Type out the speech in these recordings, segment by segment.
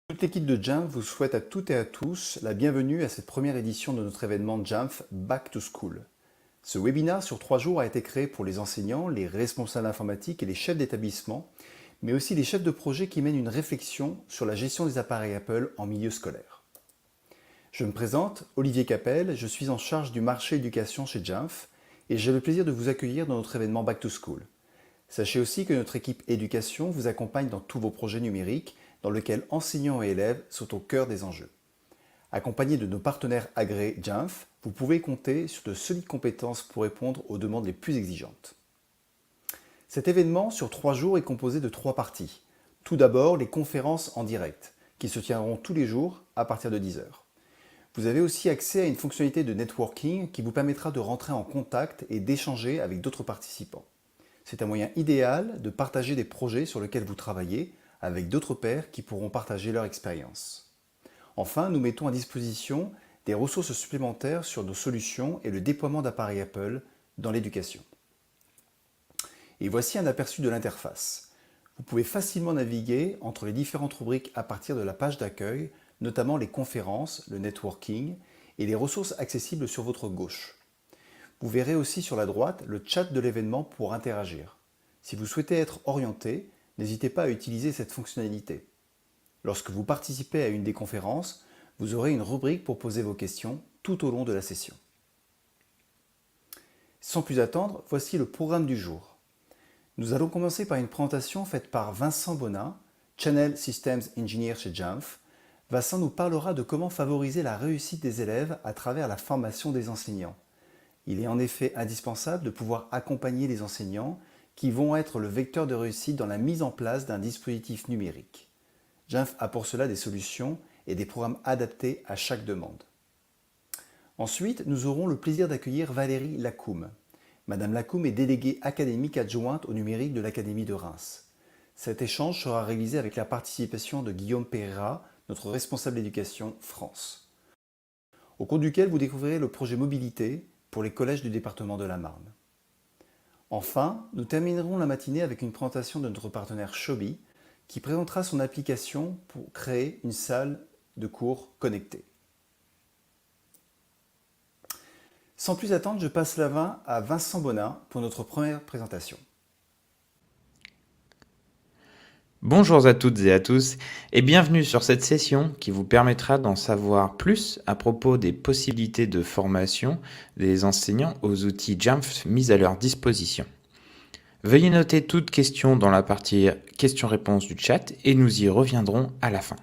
Toute l'équipe de Jamf vous souhaite à toutes et à tous la bienvenue à cette première édition de notre événement Jamf Back to School. Ce webinaire sur 3 jours a été créé pour les enseignants, les responsables informatiques et les chefs d'établissement, mais aussi les chefs de projet qui mènent une réflexion sur la gestion des appareils Apple en milieu scolaire. Je me présente, Olivier Capel, je suis en charge du marché éducation chez Jamf et j'ai le plaisir de vous accueillir dans notre événement Back to School. Sachez aussi que notre équipe éducation vous accompagne dans tous vos projets numériques dans lesquels enseignants et élèves sont au cœur des enjeux. Accompagnés de nos partenaires agréés Jamf, vous pouvez compter sur de solides compétences pour répondre aux demandes les plus exigeantes. Cet événement sur 3 jours est composé de 3 parties. Tout d'abord, les conférences en direct, qui se tiendront tous les jours à partir de 10 h. Vous avez aussi accès à une fonctionnalité de networking qui vous permettra de rentrer en contact et d'échanger avec d'autres participants. C'est un moyen idéal de partager des projets sur lesquels vous travaillez avec d'autres pairs qui pourront partager leur expérience. Enfin, nous mettons à disposition des ressources supplémentaires sur nos solutions et le déploiement d'appareils Apple dans l'éducation. Et voici un aperçu de l'interface. Vous pouvez facilement naviguer entre les différentes rubriques à partir de la page d'accueil, notamment les conférences, le networking et les ressources accessibles sur votre gauche. Vous verrez aussi sur la droite le chat de l'événement pour interagir. Si vous souhaitez être orienté, n'hésitez pas à utiliser cette fonctionnalité. Lorsque vous participez à une des conférences, vous aurez une rubrique pour poser vos questions tout au long de la session. Sans plus attendre, voici le programme du jour. Nous allons commencer par une présentation faite par Vincent Bonin, Channel Systems Engineer chez Jamf. Vincent nous parlera de comment favoriser la réussite des élèves à travers la formation des enseignants. Il est en effet indispensable de pouvoir accompagner les enseignants qui vont être le vecteur de réussite dans la mise en place d'un dispositif numérique. Jamf a pour cela des solutions et des programmes adaptés à chaque demande. Ensuite, nous aurons le plaisir d'accueillir Valérie Lacoum. Madame Lacoum est déléguée académique adjointe au numérique de l'Académie de Reims. Cet échange sera réalisé avec la participation de Guillaume Pereira, notre responsable d'éducation France, au cours duquel vous découvrirez le projet mobilité pour les collèges du département de la Marne. Enfin, nous terminerons la matinée avec une présentation de notre partenaire Shobi qui présentera son application pour créer une salle de cours connectée. Sans plus attendre, je passe la main à Vincent Bonin pour notre première présentation. Bonjour à toutes et à tous et bienvenue sur cette session qui vous permettra d'en savoir plus à propos des possibilités de formation des enseignants aux outils Jamf mis à leur disposition. Veuillez noter toutes questions dans la partie questions-réponses du chat et nous y reviendrons à la fin.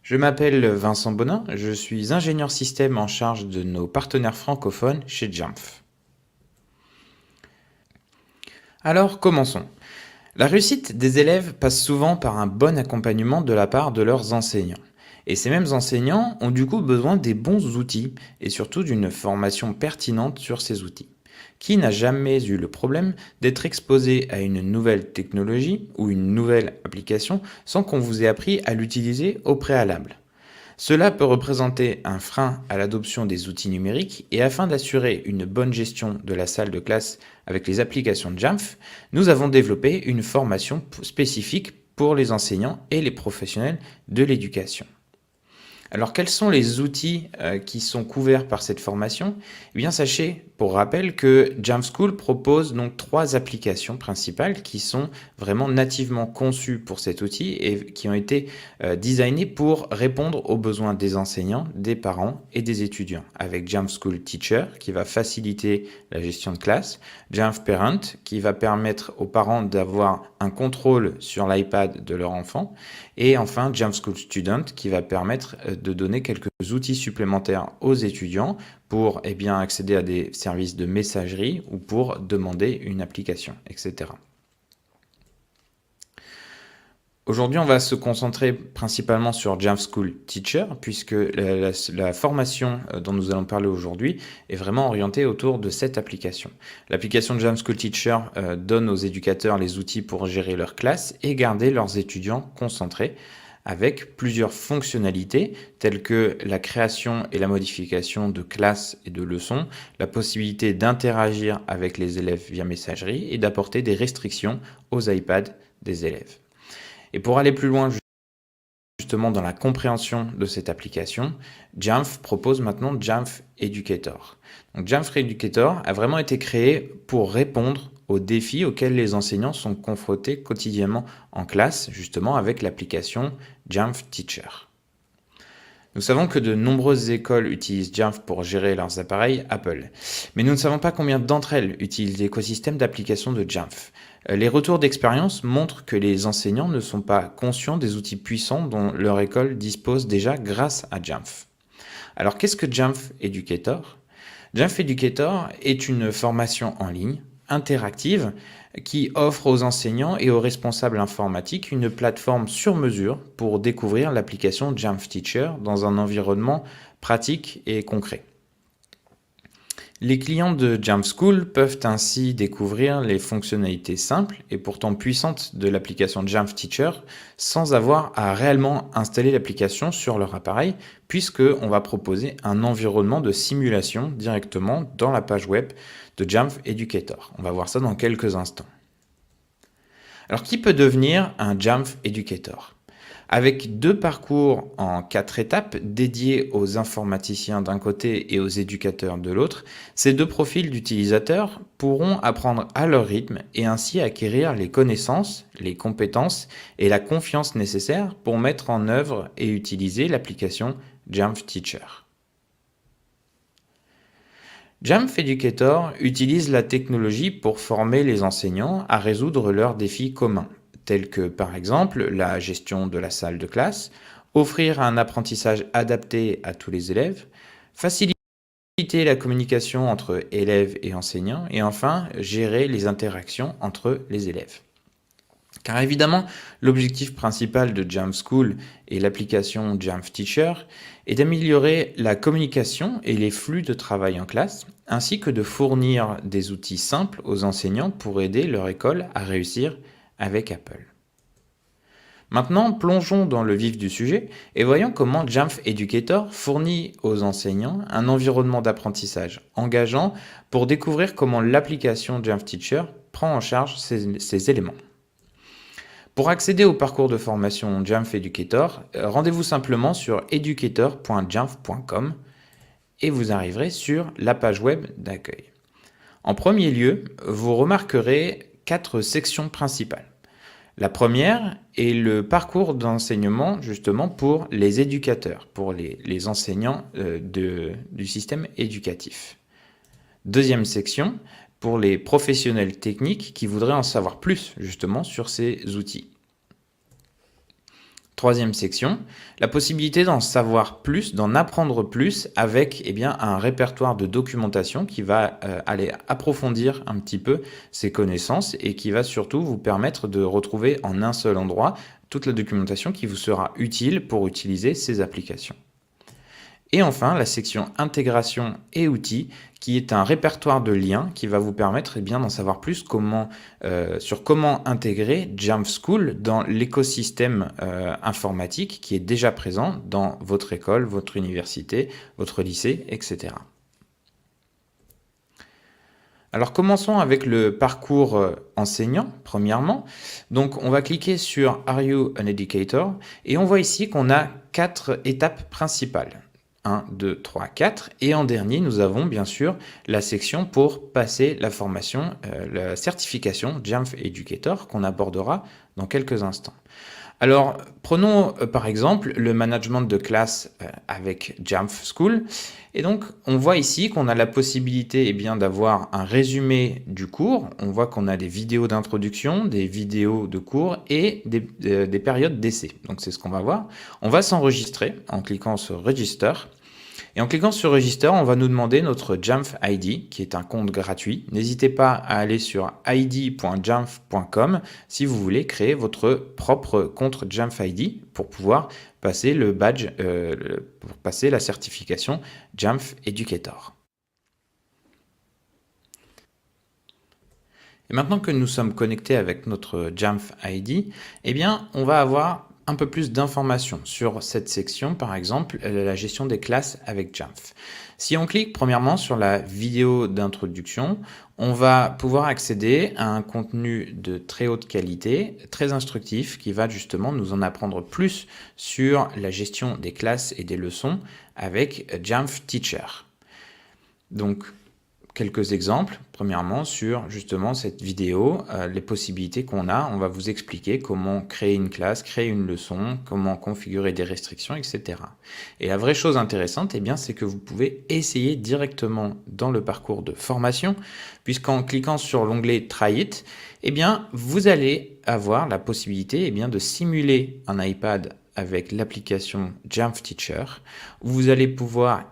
Je m'appelle Vincent Bonin, je suis ingénieur système en charge de nos partenaires francophones chez Jamf. Alors commençons. La réussite des élèves passe souvent par un bon accompagnement de la part de leurs enseignants. Et ces mêmes enseignants ont du coup besoin des bons outils et surtout d'une formation pertinente sur ces outils. Qui n'a jamais eu le problème d'être exposé à une nouvelle technologie ou une nouvelle application sans qu'on vous ait appris à l'utiliser au préalable ? Cela peut représenter un frein à l'adoption des outils numériques et afin d'assurer une bonne gestion de la salle de classe avec les applications de Jamf, nous avons développé une formation spécifique pour les enseignants et les professionnels de l'éducation. Alors quels sont les outils qui sont couverts par cette formation ? Eh bien sachez, pour rappel, que Jamf School propose donc 3 applications principales qui sont vraiment nativement conçues pour cet outil et qui ont été designées pour répondre aux besoins des enseignants, des parents et des étudiants. Avec Jamf School Teacher qui va faciliter la gestion de classe, Jamf Parent qui va permettre aux parents d'avoir un contrôle sur l'iPad de leur enfant et enfin Jamf School Student qui va permettre de donner quelques outils supplémentaires aux étudiants pour accéder à des services de messagerie ou pour demander une application, etc. Aujourd'hui, on va se concentrer principalement sur Jamf School Teacher puisque la formation dont nous allons parler aujourd'hui est vraiment orientée autour de cette application. L'application de Jamf School Teacher donne aux éducateurs les outils pour gérer leur classe et garder leurs étudiants concentrés avec plusieurs fonctionnalités telles que la création et la modification de classes et de leçons, la possibilité d'interagir avec les élèves via messagerie et d'apporter des restrictions aux iPads des élèves. Et pour aller plus loin, justement dans la compréhension de cette application, Jamf propose maintenant Jamf Educator. Donc Jamf Educator a vraiment été créé pour répondre aux défis auxquels les enseignants sont confrontés quotidiennement en classe, justement avec l'application Jamf Teacher. Nous savons que de nombreuses écoles utilisent Jamf pour gérer leurs appareils Apple, mais nous ne savons pas combien d'entre elles utilisent l'écosystème d'application de Jamf. Les retours d'expérience montrent que les enseignants ne sont pas conscients des outils puissants dont leur école dispose déjà grâce à Jamf. Alors qu'est-ce que Jamf Educator ? Jamf Educator est une formation en ligne, interactive, qui offre aux enseignants et aux responsables informatiques une plateforme sur mesure pour découvrir l'application Jamf Teacher dans un environnement pratique et concret. Les clients de Jamf School peuvent ainsi découvrir les fonctionnalités simples et pourtant puissantes de l'application Jamf Teacher sans avoir à réellement installer l'application sur leur appareil, puisqu'on va proposer un environnement de simulation directement dans la page web de Jamf Educator. On va voir ça dans quelques instants. Alors, qui peut devenir un Jamf Educator ? Avec 2 parcours en 4 étapes dédiés aux informaticiens d'un côté et aux éducateurs de l'autre, ces 2 profils d'utilisateurs pourront apprendre à leur rythme et ainsi acquérir les connaissances, les compétences et la confiance nécessaires pour mettre en œuvre et utiliser l'application Jamf Teacher. Jamf Educator utilise la technologie pour former les enseignants à résoudre leurs défis communs, tels que par exemple la gestion de la salle de classe, offrir un apprentissage adapté à tous les élèves, faciliter la communication entre élèves et enseignants et enfin gérer les interactions entre les élèves. Car évidemment, l'objectif principal de Jamf School et l'application Jamf Teacher est d'améliorer la communication et les flux de travail en classe, ainsi que de fournir des outils simples aux enseignants pour aider leur école à réussir avec Apple. Maintenant, plongeons dans le vif du sujet et voyons comment Jamf Educator fournit aux enseignants un environnement d'apprentissage engageant pour découvrir comment l'application Jamf Teacher prend en charge ces éléments. Pour accéder au parcours de formation Jamf Educator, rendez-vous simplement sur educator.jamf.com et vous arriverez sur la page web d'accueil. En premier lieu, vous remarquerez 4 sections principales. La première est le parcours d'enseignement justement pour les éducateurs, pour les enseignants du système éducatif. Deuxième section, pour les professionnels techniques qui voudraient en savoir plus justement sur ces outils. Troisième section, la possibilité d'en savoir plus, d'en apprendre plus avec un répertoire de documentation qui va aller approfondir un petit peu ces connaissances et qui va surtout vous permettre de retrouver en un seul endroit toute la documentation qui vous sera utile pour utiliser ces applications. Et enfin, la section intégration et outils, qui est un répertoire de liens qui va vous permettre d'en savoir plus sur comment intégrer Jamf School dans l'écosystème informatique qui est déjà présent dans votre école, votre université, votre lycée, etc. Alors commençons avec le parcours enseignant, premièrement. Donc on va cliquer sur Are you an educator ? Et on voit ici qu'on a 4 étapes principales. 1, 2, 3, 4. Et en dernier, nous avons bien sûr la section pour passer la formation, la certification Jamf Educator qu'on abordera dans quelques instants. Alors, prenons par exemple le management de classe avec Jamf School. Et donc, on voit ici qu'on a la possibilité d'avoir un résumé du cours. On voit qu'on a des vidéos d'introduction, des vidéos de cours et des périodes d'essai. Donc, c'est ce qu'on va voir. On va s'enregistrer en cliquant sur Register. Et en cliquant sur Register, on va nous demander notre Jamf ID, qui est un compte gratuit. N'hésitez pas à aller sur id.jamf.com si vous voulez créer votre propre compte Jamf ID pour pouvoir passer le badge, pour passer la certification Jamf Educator. Et maintenant que nous sommes connectés avec notre Jamf ID, on va avoir un peu plus d'informations sur cette section, par exemple la gestion des classes avec Jamf. Si on clique premièrement sur la vidéo d'introduction, on va pouvoir accéder à un contenu de très haute qualité, très instructif, qui va justement nous en apprendre plus sur la gestion des classes et des leçons avec Jamf Teacher. Donc, quelques exemples, premièrement, sur justement cette vidéo, les possibilités qu'on a. On va vous expliquer comment créer une classe, créer une leçon, comment configurer des restrictions, etc. Et la vraie chose intéressante, eh bien, c'est que vous pouvez essayer directement dans le parcours de formation, puisqu'en cliquant sur l'onglet Try It, eh bien, vous allez avoir la possibilité de simuler un iPad avec l'application Jamf Teacher. Vous allez pouvoir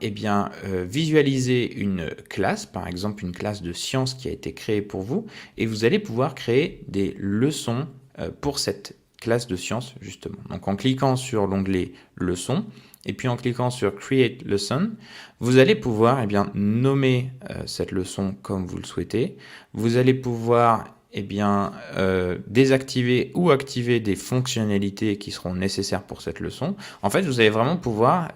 visualiser une classe, par exemple une classe de sciences qui a été créée pour vous, et vous allez pouvoir créer des leçons pour cette classe de sciences justement. Donc en cliquant sur l'onglet Leçons, et puis en cliquant sur Create Lesson, vous allez pouvoir nommer cette leçon comme vous le souhaitez. Vous allez pouvoir désactiver ou activer des fonctionnalités qui seront nécessaires pour cette leçon. En fait, vous allez vraiment pouvoir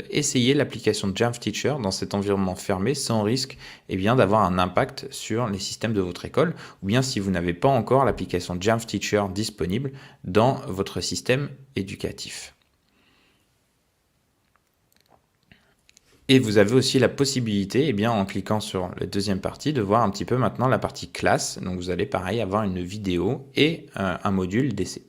essayer l'application de Jamf Teacher dans cet environnement fermé sans risque d'avoir un impact sur les systèmes de votre école, ou bien si vous n'avez pas encore l'application Jamf Teacher disponible dans votre système éducatif. Et vous avez aussi la possibilité, en cliquant sur la deuxième partie, de voir un petit peu maintenant la partie classe. Donc vous allez pareil avoir une vidéo et un module d'essai.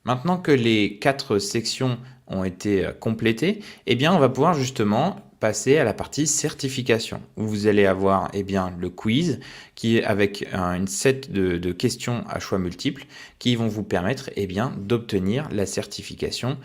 Maintenant que les 4 sections ont été complétées, on va pouvoir justement passer à la partie certification, où vous allez avoir le quiz, qui est avec une set de questions à choix multiples, qui vont vous permettre d'obtenir la certification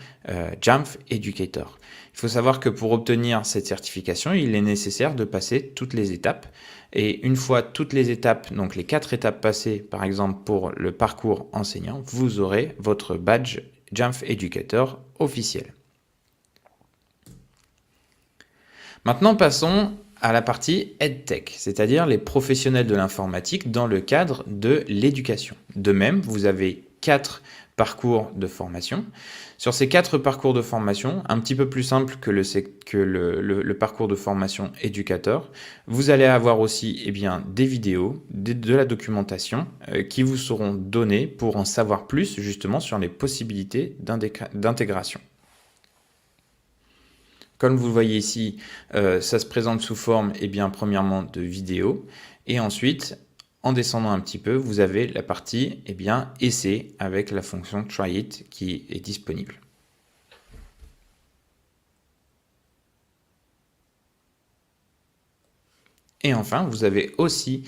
Jamf Educator. Il faut savoir que pour obtenir cette certification, il est nécessaire de passer toutes les étapes. Et une fois toutes les étapes, donc les 4 étapes passées, par exemple pour le parcours enseignant, vous aurez votre badge Jamf Educator officiel. Maintenant, passons à la partie EdTech, c'est-à-dire les professionnels de l'informatique dans le cadre de l'éducation. De même, vous avez 4 parcours de formation. Sur ces 4 parcours de formation, un petit peu plus simple que le parcours de formation éducateur, vous allez avoir aussi des vidéos, de la documentation qui vous seront données pour en savoir plus justement sur les possibilités d'intégration. Comme vous le voyez ici, ça se présente sous forme premièrement de vidéos, et ensuite, en descendant un petit peu, vous avez la partie essai avec la fonction Try It qui est disponible. Et enfin, vous avez aussi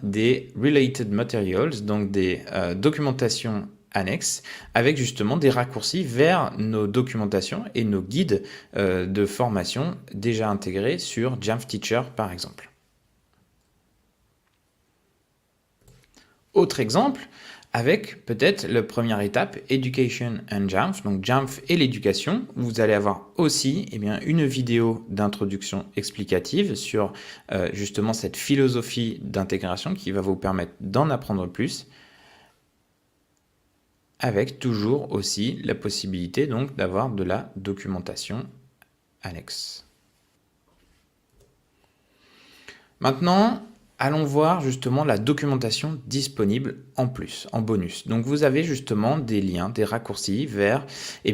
des Related Materials, donc des documentations annexes, avec justement des raccourcis vers nos documentations et nos guides de formation déjà intégrés sur Jamf Teacher par exemple. Autre exemple, avec peut-être la première étape, Education and Jamf, donc Jamf et l'éducation. Vous allez avoir aussi une vidéo d'introduction explicative sur justement cette philosophie d'intégration qui va vous permettre d'en apprendre plus, avec toujours aussi la possibilité donc d'avoir de la documentation annexe. Maintenant, allons voir justement la documentation disponible en plus, en bonus. Donc vous avez justement des liens, des raccourcis vers des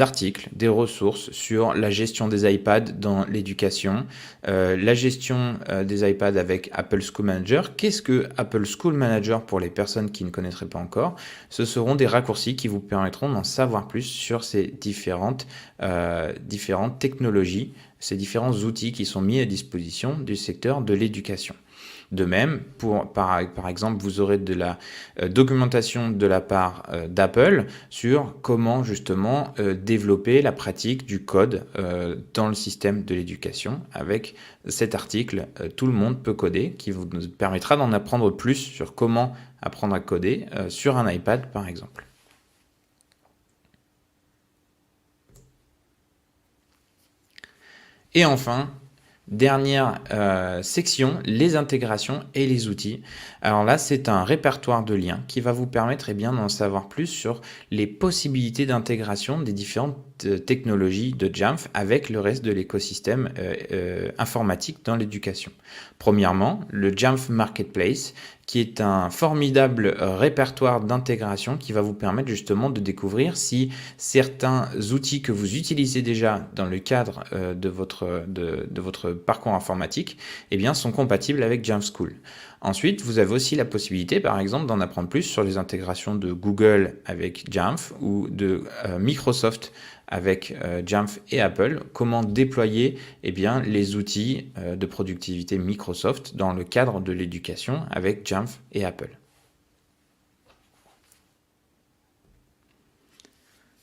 articles, des ressources sur la gestion des iPads dans l'éducation, la gestion des iPads avec Apple School Manager. Qu'est-ce que Apple School Manager pour les personnes qui ne connaîtraient pas encore? Ce seront des raccourcis qui vous permettront d'en savoir plus sur ces différentes technologies, ces différents outils qui sont mis à disposition du secteur de l'éducation. De même, par exemple, vous aurez de la documentation de la part d'Apple sur comment justement développer la pratique du code dans le système de l'éducation. Avec cet article, Tout le monde peut coder, qui vous permettra d'en apprendre plus sur comment apprendre à coder sur un iPad par exemple. Et enfin, Dernière section, les intégrations et les outils. Alors là, c'est un répertoire de liens qui va vous permettre d'en savoir plus sur les possibilités d'intégration des différentes technologies de Jamf avec le reste de l'écosystème informatique dans l'éducation. Premièrement, le Jamf Marketplace, qui est un formidable répertoire d'intégration qui va vous permettre justement de découvrir si certains outils que vous utilisez déjà dans le cadre de votre parcours informatique sont compatibles avec Jamf School. Ensuite, vous avez aussi la possibilité, par exemple, d'en apprendre plus sur les intégrations de Google avec Jamf ou de Microsoft avec Jamf et Apple, comment déployer les outils de productivité Microsoft dans le cadre de l'éducation avec Jamf et Apple.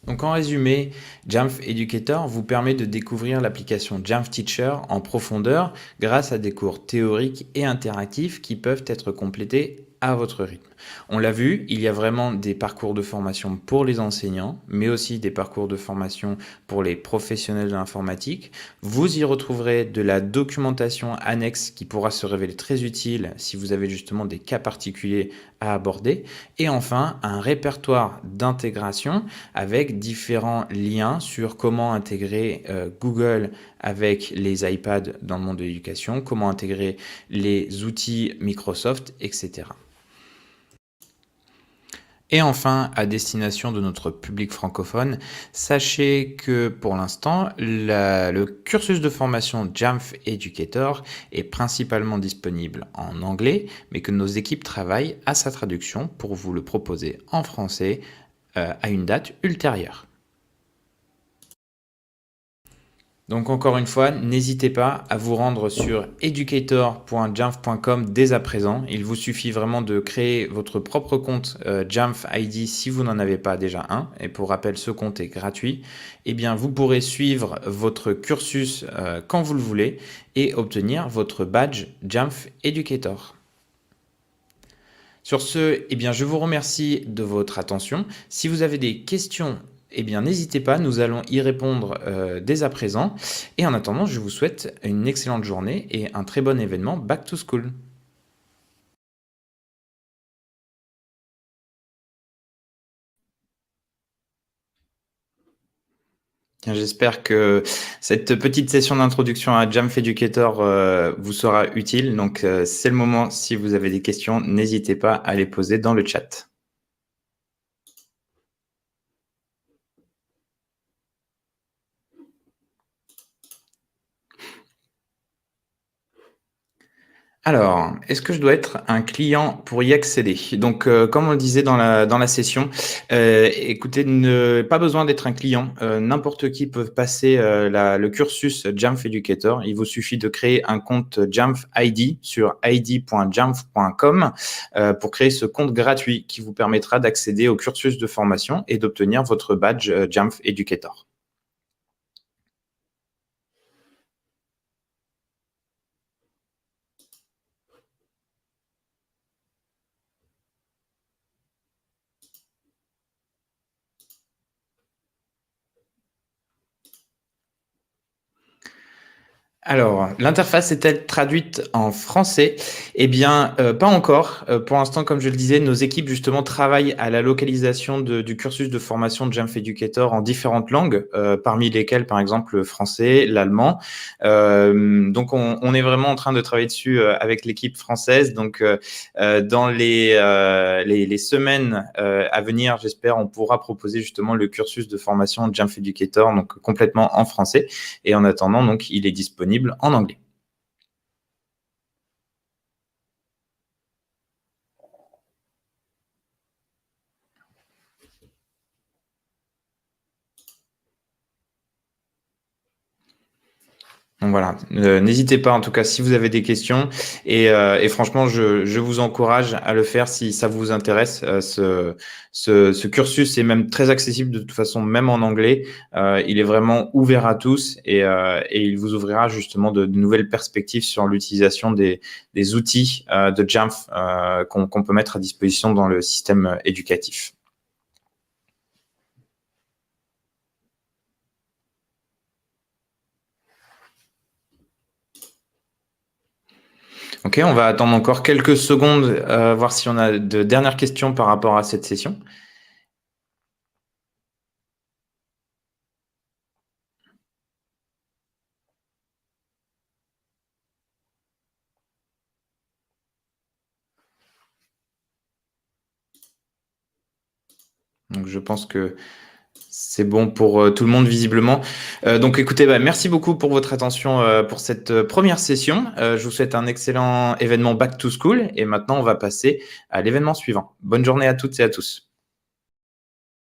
Donc en résumé, Jamf Educator vous permet de découvrir l'application Jamf Teacher en profondeur grâce à des cours théoriques et interactifs qui peuvent être complétés à votre rythme. On l'a vu, il y a vraiment des parcours de formation pour les enseignants, mais aussi des parcours de formation pour les professionnels de l'informatique. Vous y retrouverez de la documentation annexe qui pourra se révéler très utile si vous avez justement des cas particuliers à aborder. Et enfin, un répertoire d'intégration avec différents liens sur comment intégrer Google avec les iPads dans le monde de l'éducation, comment intégrer les outils Microsoft, etc. Et enfin, à destination de notre public francophone, sachez que pour l'instant, le cursus de formation Jamf Educator est principalement disponible en anglais, mais que nos équipes travaillent à sa traduction pour vous le proposer en français à une date ultérieure. Donc encore une fois, n'hésitez pas à vous rendre sur educator.jamf.com dès à présent. Il vous suffit vraiment de créer votre propre compte Jamf ID si vous n'en avez pas déjà un. Et pour rappel, ce compte est gratuit. Vous pourrez suivre votre cursus quand vous le voulez et obtenir votre badge Jamf Educator. Sur ce, je vous remercie de votre attention. Si vous avez des questions, n'hésitez pas, nous allons y répondre dès à présent. Et en attendant, je vous souhaite une excellente journée et un très bon événement Back to School. J'espère que cette petite session d'introduction à Jamf Educator vous sera utile. Donc, c'est le moment. Si vous avez des questions, n'hésitez pas à les poser dans le chat. Alors, est-ce que je dois être un client pour y accéder? Donc, comme on le disait dans la session, écoutez, pas besoin d'être un client. N'importe qui peut passer le cursus Jamf Educator. Il vous suffit de créer un compte Jamf ID sur id.jamf.com pour créer ce compte gratuit qui vous permettra d'accéder au cursus de formation et d'obtenir votre badge Jamf Educator. Alors, l'interface est-elle traduite en français? Pas encore. Pour l'instant, comme je le disais, nos équipes justement travaillent à la localisation du cursus de formation de Jamf Educator en différentes langues, parmi lesquelles, par exemple, le français, l'allemand. Donc, on est vraiment en train de travailler dessus avec l'équipe française. Donc, dans les semaines à venir, j'espère, on pourra proposer justement le cursus de formation de Jamf Educator, donc complètement en français. Et en attendant, donc, il est disponible en anglais. Donc voilà, n'hésitez pas en tout cas si vous avez des questions et franchement je vous encourage à le faire si ça vous intéresse. Ce cursus est même très accessible de toute façon, même en anglais. Il est vraiment ouvert à tous et il vous ouvrira justement de nouvelles perspectives sur l'utilisation des outils de Jamf qu'on peut mettre à disposition dans le système éducatif. Ok, on va attendre encore quelques secondes, voir si on a de dernières questions par rapport à cette session. Donc je pense que c'est bon pour tout le monde visiblement. Donc écoutez, merci beaucoup pour votre attention pour cette première session. Je vous souhaite un excellent événement Back to School et maintenant on va passer à l'événement suivant. Bonne journée à toutes et à tous.